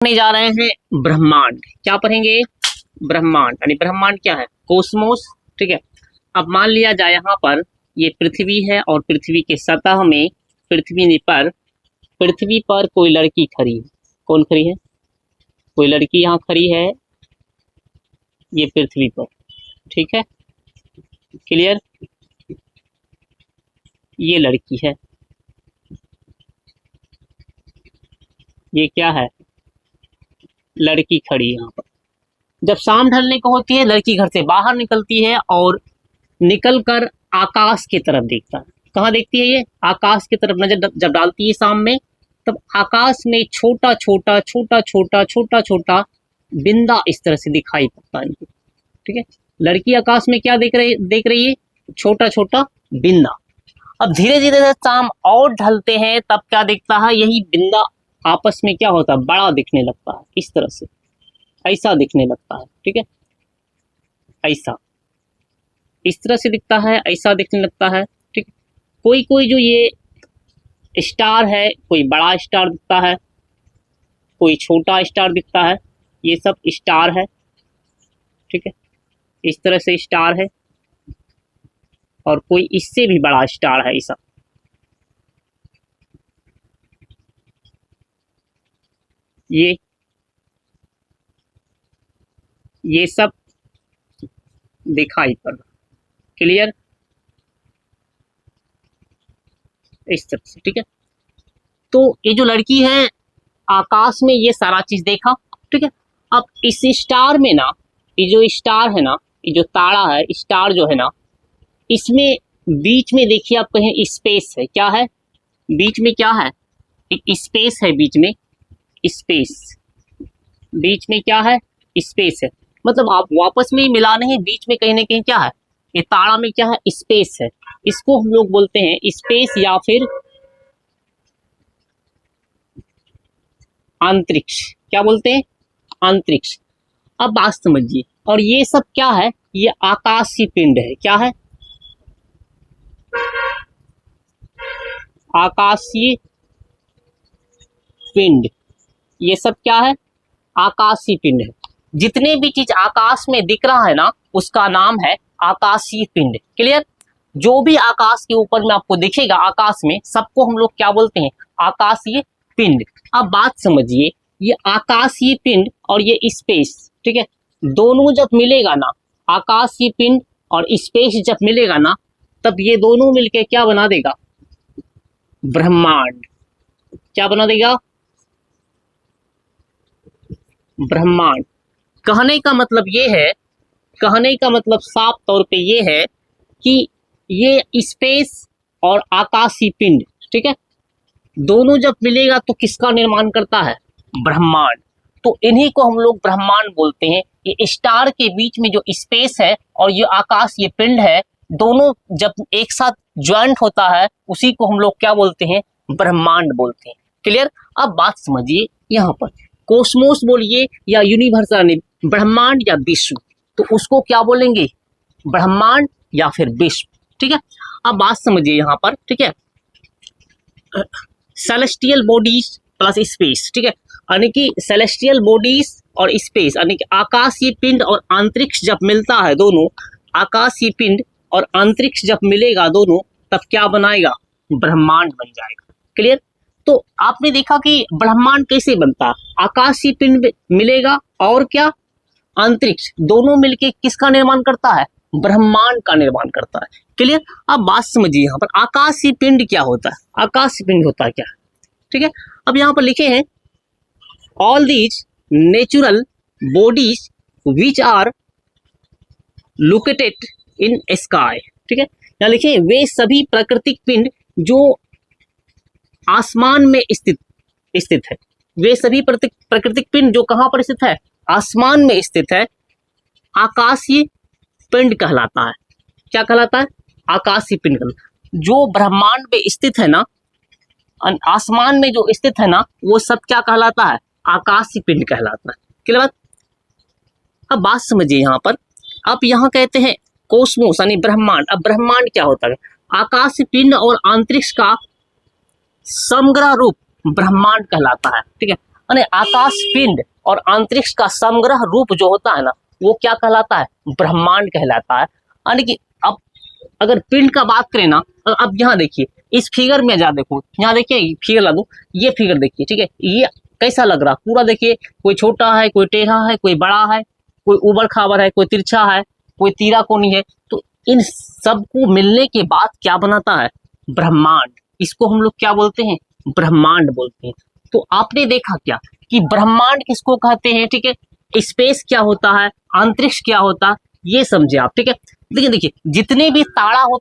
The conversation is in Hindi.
पढ़ने जा रहे हैं ब्रह्मांड। क्या पढ़ेंगे? ब्रह्मांड। यानी ब्रह्मांड क्या है? कोस्मोस। ठीक है। अब मान लिया जाए यहाँ पर ये पृथ्वी है और पृथ्वी के सतह में पृथ्वी पर कोई लड़की खड़ी है। कौन खड़ी है? कोई लड़की यहाँ खड़ी है ये पृथ्वी पर। ठीक है, क्लियर? ये लड़की है, ये क्या है? लड़की खड़ी है यहाँ पर। जब शाम ढलने को होती है लड़की घर से बाहर निकलती है और निकलकर आकाश की तरफ देखता है। कहाँ देखती है ये? आकाश की तरफ नजर जब डालती है शाम में, तब आकाश में छोटा छोटा छोटा छोटा छोटा छोटा बिंदा इस तरह से दिखाई पड़ता है। ठीक है, लड़की आकाश में क्या देख रही है? छोटा छोटा बिंदा। अब धीरे धीरे से शाम और ढलते हैं तब क्या दिखता है? यही बिंदा आपस में क्या होता है? बड़ा दिखने लगता है। इस तरह से ऐसा दिखने लगता है। ठीक है, ऐसा इस तरह से दिखता है, ऐसा दिखने लगता है। ठीक, कोई कोई जो ये स्टार है, कोई बड़ा स्टार दिखता है, कोई छोटा स्टार दिखता है, ये सब स्टार है। ठीक है, इस तरह से स्टार है और कोई इससे भी बड़ा स्टार है ऐसा। ये सब दिखाई पड़ रहा। क्लियर? इस तरह से। ठीक है, तो ये जो लड़की है आकाश में ये सारा चीज देखा। ठीक है, अब इस स्टार में ना, ये जो स्टार है ना, ये जो तारा है, स्टार जो है ना, इसमें बीच में देखिए आप कहें स्पेस है। क्या है बीच में? क्या है? एक स्पेस है बीच में। स्पेस बीच में क्या है? स्पेस है। मतलब आप वापस में ही मिला नहीं, बीच में कहीं ना कहीं क्या है? ये तारा में क्या है? स्पेस है। इसको हम लोग बोलते हैं स्पेस या फिर अंतरिक्ष। क्या बोलते हैं? अंतरिक्ष। अब बात समझिए। और ये सब क्या है? ये आकाशीय पिंड है। क्या है? आकाशीय पिंड। ये सब क्या है? आकाशीय पिंड है। जितने भी चीज आकाश में दिख रहा है ना, उसका नाम है आकाशीय पिंड। क्लियर? जो भी आकाश के ऊपर में आपको दिखेगा आकाश में, सबको हम लोग क्या बोलते हैं? आकाशीय पिंड। अब बात समझिए, ये आकाशीय पिंड और ये स्पेस, ठीक है, दोनों जब मिलेगा ना, आकाशीय पिंड और स्पेस जब मिलेगा ना, तब ये दोनों मिलके क्या बना देगा? ब्रह्मांड। क्या बना देगा? ब्रह्मांड। कहने का मतलब ये है, कहने का मतलब साफ तौर पे ये है कि ये स्पेस और आकाशीय पिंड, ठीक है, दोनों जब मिलेगा तो किसका निर्माण करता है? ब्रह्मांड। तो इन्हीं को हम लोग ब्रह्मांड बोलते हैं। ये स्टार के बीच में जो स्पेस है और ये आकाशीय पिंड है, दोनों जब एक साथ ज्वाइंट होता है उसी को हम लोग क्या बोलते हैं? ब्रह्मांड बोलते हैं। क्लियर? अब बात समझिए, यहाँ पर कोस्मोस बोलिए या यूनिवर्स, ब्रह्मांड या विश्व, तो उसको क्या बोलेंगे? ब्रह्मांड या फिर विश्व। ठीक है, अब बात समझिए यहाँ पर। ठीक है, सेलेस्टियल बॉडीज प्लस स्पेस। ठीक है, यानी कि सेलेस्टियल बॉडीज और स्पेस, यानी कि आकाशीय पिंड और अंतरिक्ष जब मिलता है, दोनों आकाशीय पिंड और अंतरिक्ष जब मिलेगा दोनों, तब क्या बनाएगा? ब्रह्मांड बन जाएगा। क्लियर? तो आपने देखा कि ब्रह्मांड कैसे बनता है? आकाशीय पिंड मिलेगा और क्या? अंतरिक्ष, दोनों मिलके किसका निर्माण करता है? ब्रह्मांड का निर्माण करता है। क्लियर? अब बात समझिए, यहाँ पर आकाशीय पिंड क्या होता है? आकाशीय पिंड होता है क्या? ठीक है, अब यहाँ पर लिखे हैं all these natural bodies which are located in sky. ठीक है, यहाँ लिखे वे सभी प्राकृतिक पिंड जो आसमान में स्थित है। वे सभी प्राकृतिक पिंड जो कहाँ पर स्थित है? आसमान में स्थित है, आकाशीय पिंड कहलाता है। क्या कहलाता है? आकाशीय पिंड कहलाता है। जो ब्रह्मांड में स्थित है ना, आसमान में जो स्थित है ना, वो सब क्या कहलाता है? आकाशीय पिंड कहलाता है। क्लियर बात? अब बात समझिए यहाँ पर। अब यहाँ कहते हैं कोस्मोस यानी ब्रह्मांड। अब ब्रह्मांड क्या होता है? आकाशीय पिंड और अंतरिक्ष का समग्र रूप ब्रह्मांड कहलाता है। ठीक है, यानी आकाश पिंड और अंतरिक्ष का समग्र रूप जो होता है ना, वो क्या कहलाता है? ब्रह्मांड कहलाता है। यानी कि अब अगर पिंड का बात करें ना, अब यहाँ देखिए इस फिगर में जा देखो, यहाँ देखिए फिगर ला दो, ये फिगर देखिए, ठीक है, ये कैसा लग रहा पूरा देखिए, कोई छोटा है, कोई टेढ़ा है, कोई बड़ा है, कोई उबड़ खाबड़ है, कोई तिरछा है, कोई तीराकोनी है। तो इन सबको मिलने के बाद क्या बनाता है? ब्रह्मांड। इसको हम लोग क्या बोलते हैं? ब्रह्मांड बोलते हैं। तो आपने देखा क्या कि ब्रह्मांड किसको कहते हैं, ठीक है, स्पेस क्या होता है, अंतरिक्ष क्या होता है, ये समझे आप, ठीक है। देखिए देखिए जितने भी तारा हो